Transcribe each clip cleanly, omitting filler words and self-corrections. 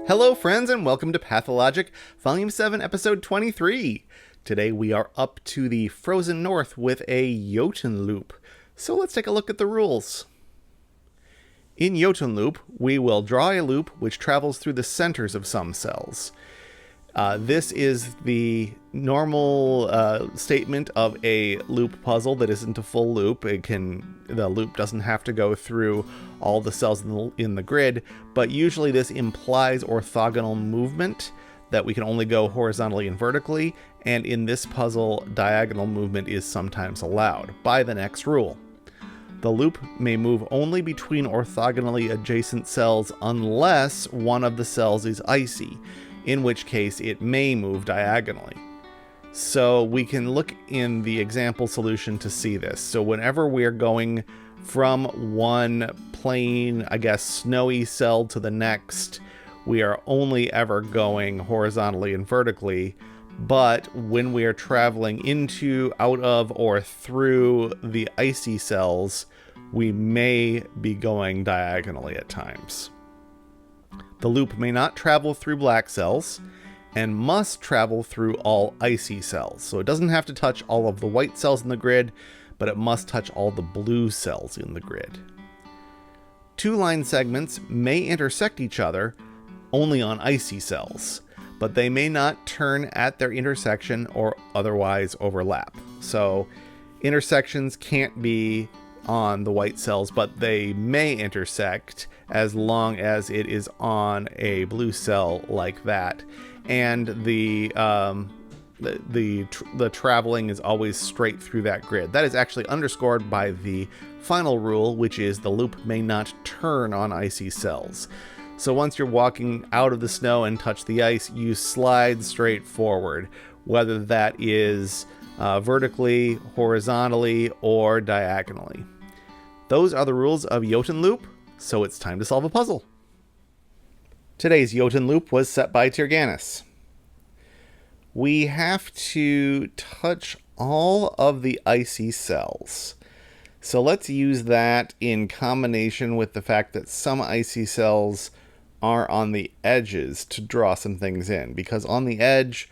Hello, friends, and welcome to Pathologic, Volume 7, Episode 23. Today we are up to the frozen north with a Jotunloop. So let's take a look at the rules. In Jotunloop, we will draw a loop which travels through the centers of some cells. This is the normal statement of a loop puzzle that isn't a full loop. The loop doesn't have to go through all the cells in the grid, but usually this implies orthogonal movement, that we can only go horizontally and vertically, and in this puzzle, diagonal movement is sometimes allowed by the next rule. The loop may move only between orthogonally adjacent cells unless one of the cells is icy, in which case it may move diagonally. So we can look in the example solution to see this. So whenever we're going from one plain, snowy cell to the next, we are only ever going horizontally and vertically. But when we are traveling into, out of, or through the icy cells, we may be going diagonally at times. The loop may not travel through black cells and must travel through all icy cells. So it doesn't have to touch all of the white cells in the grid, but it must touch all the blue cells in the grid. Two line segments may intersect each other only on icy cells, but they may not turn at their intersection or otherwise overlap. So intersections can't be on the white cells, but they may intersect as long as it is on a blue cell like that. And the traveling is always straight through that grid. That is actually underscored by the final rule, which is the loop may not turn on icy cells. So once you're walking out of the snow and touch the ice, you slide straight forward, whether that is vertically, horizontally, or diagonally. Those are the rules of Jotunloop, so it's time to solve a puzzle. Today's Jotunloop was set by Tyrgannus. We have to touch all of the icy cells. So let's use that in combination with the fact that some icy cells are on the edges to draw some things in. Because on the edge,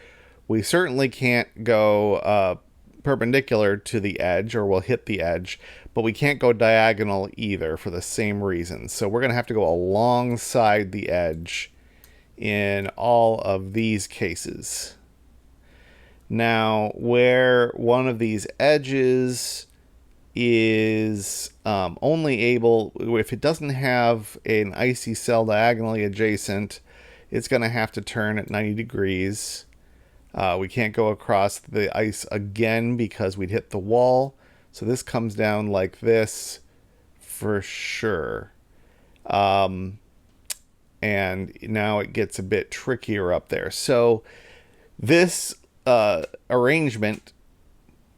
we certainly can't go perpendicular to the edge, or we'll hit the edge, but we can't go diagonal either for the same reason. So we're going to have to go alongside the edge in all of these cases. Now, where one of these edges is only able, if it doesn't have an icy cell diagonally adjacent, it's going to have to turn at 90 degrees. We can't go across the ice again because we'd hit the wall. So this comes down like this for sure. And now it gets a bit trickier up there. So this arrangement,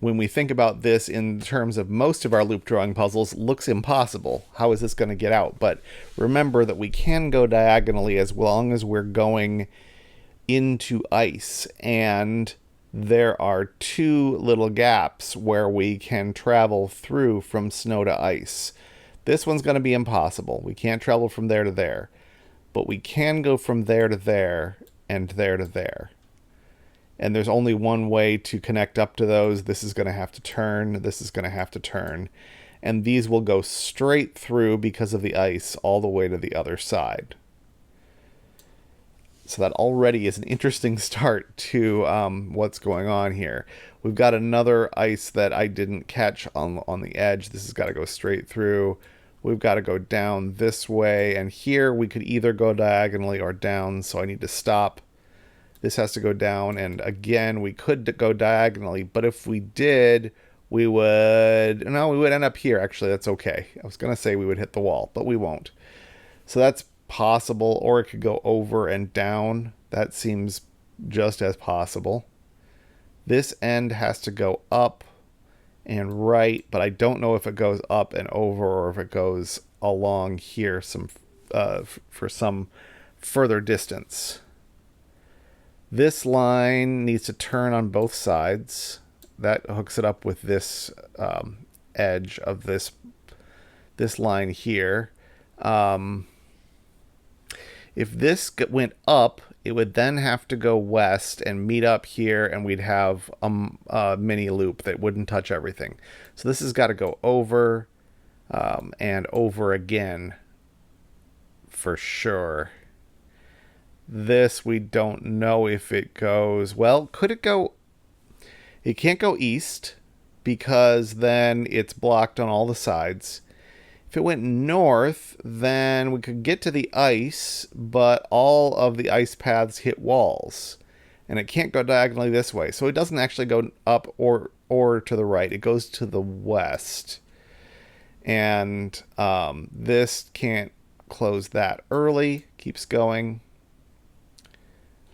when we think about this in terms of most of our loop drawing puzzles, looks impossible. How is this going to get out? But remember that we can go diagonally as long as we're going into ice, and there are two little gaps where we can travel through from snow to ice. This one's going to be impossible. We can't travel from there to there, but we can go from there to there and there to there. And there's only one way to connect up to those. This is going to have to turn. This is going to have to turn. And these will go straight through because of the ice all the way to the other side. So that already is an interesting start to what's going on here. We've got another ice that I didn't catch on the edge. This has got to go straight through. We've got to go down this way. And here we could either go diagonally or down, so I need to stop. This has to go down, and again, we could go diagonally, but if we did, we would end up here. Actually, that's okay. I was going to say we would hit the wall, but we won't. So that's possible, or it could go over and down. That seems just as possible. This end has to go up and right, but I don't know if it goes up and over or if it goes along here for some further distance. This line needs to turn on both sides. That hooks it up with this edge of this line here. If this went up, it would then have to go west and meet up here, and we'd have a mini loop that wouldn't touch everything. So this has got to go over and over again for sure. This, we don't know if it goes... Well, could it go... It can't go east because then it's blocked on all the sides. If it went north, then we could get to the ice, but all of the ice paths hit walls. And it can't go diagonally this way. So it doesn't actually go up or to the right. It goes to the west. And this can't close that early. Keeps going.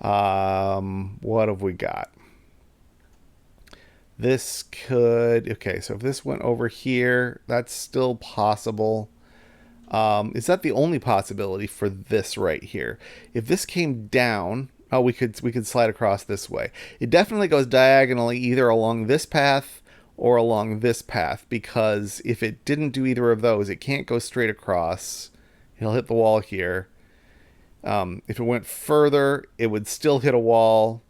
What have we got? This could... Okay, so if this went over here, that's still possible. Is that the only possibility for this right here? If this came down... Oh, we could slide across this way. It definitely goes diagonally either along this path or along this path, because if it didn't do either of those, it can't go straight across. It'll hit the wall here. If it went further, it would still hit a wall,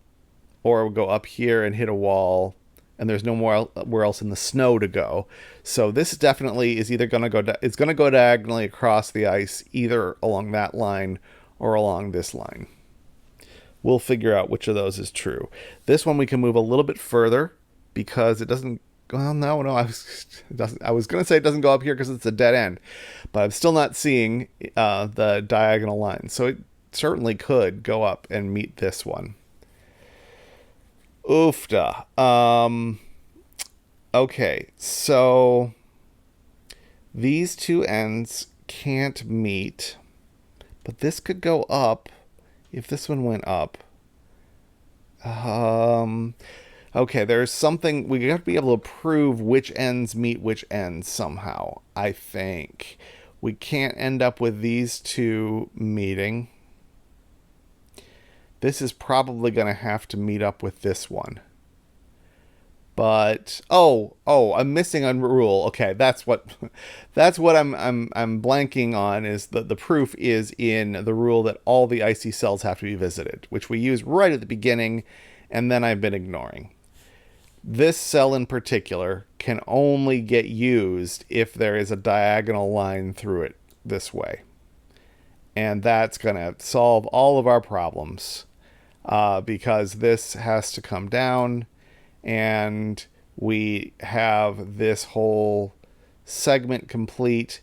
or it would go up here and hit a wall, and there's no more where else in the snow to go. So this definitely is either going to go... It's going to go diagonally across the ice, either along that line or along this line. We'll figure out which of those is true. This one we can move a little bit further because it doesn't... Well, no. I was going to say it doesn't go up here because it's a dead end, but I'm still not seeing the diagonal line. So it certainly could go up and meet this one. Oofda. Okay, so these two ends can't meet, but this could go up if this one went up. Okay, there's something... We have to be able to prove which ends meet which ends somehow, I think. We can't end up with these two meeting. This is probably going to have to meet up with this one. But I'm missing a rule. Okay, that's what I'm blanking on, is that the proof is in the rule that all the icy cells have to be visited, which we use right at the beginning, and then I've been ignoring. This cell in particular can only get used if there is a diagonal line through it this way. And that's going to solve all of our problems, because this has to come down, and we have this whole segment complete.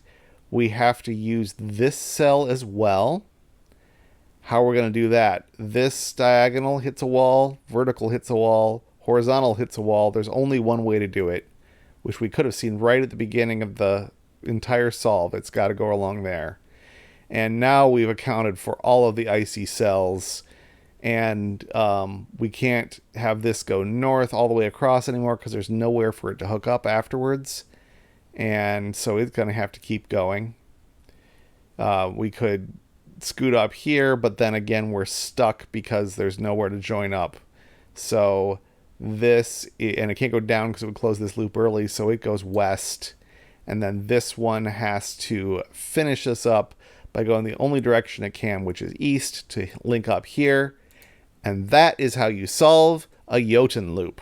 We have to use this cell as well. How we're going to do that? This diagonal hits a wall, vertical hits a wall, horizontal hits a wall. There's only one way to do it, which we could have seen right at the beginning of the entire solve. It's got to go along there. And now we've accounted for all of the icy cells, and we can't have this go north all the way across anymore because there's nowhere for it to hook up afterwards. And so it's going to have to keep going. We could scoot up here, but then again we're stuck because there's nowhere to join up. So this... And it can't go down because it would close this loop early, so it goes west. And then this one has to finish this up by going the only direction it can, which is east, to link up here. And that is how you solve a Jotunloop.